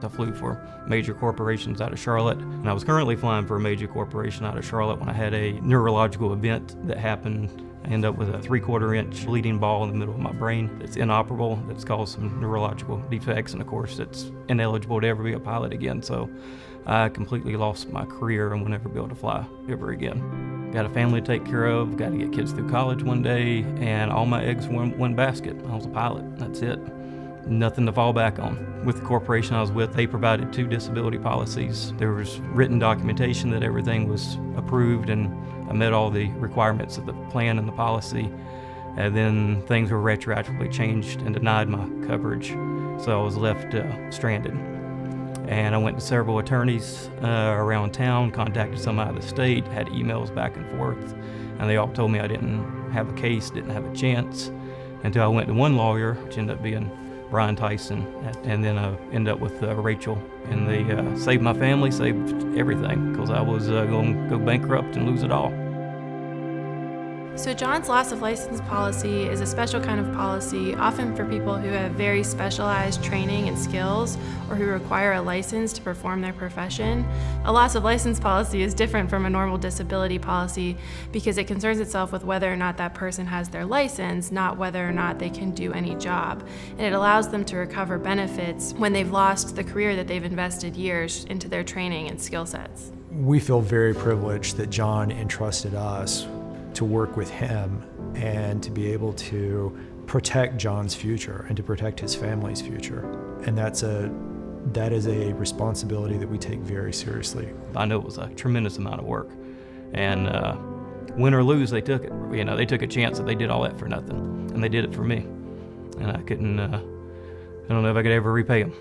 I flew for major corporations out of Charlotte, and I was currently flying for a major corporation out of Charlotte when I had a neurological event that happened. I ended up with a 3/4 inch bleeding ball in the middle of my brain that's inoperable, that's caused some neurological defects, and of course it's ineligible to ever be a pilot again, so I completely lost my career and will never be able to fly ever again. Got a family to take care of, got to get kids through college one day, and all my eggs in one basket. I was a pilot, that's it. Nothing to fall back on. With the corporation I was with, they provided 2 disability policies. There was written documentation that everything was approved and I met all the requirements of the plan and the policy. And then things were retroactively changed and denied my coverage, so I was left stranded. And I went to several attorneys around town, contacted some out of the state, had emails back and forth, and they all told me I didn't have a case, didn't have a chance, until I went to one lawyer, which ended up being Brian Tyson, and then I ended up with Rachel, and they saved my family, saved everything, because I was going to go bankrupt and lose it all. So John's loss of license policy is a special kind of policy, often for people who have very specialized training and skills or who require a license to perform their profession. A loss of license policy is different from a normal disability policy because it concerns itself with whether or not that person has their license, not whether or not they can do any job. And it allows them to recover benefits when they've lost the career that they've invested years into their training and skill sets. We feel very privileged that John entrusted us to work with him and to be able to protect John's future and to protect his family's future. And that is a responsibility that we take very seriously. I know it was a tremendous amount of work, and win or lose, they took it. You know, they took a chance that they did all that for nothing, and they did it for me. And I don't know if I could ever repay them.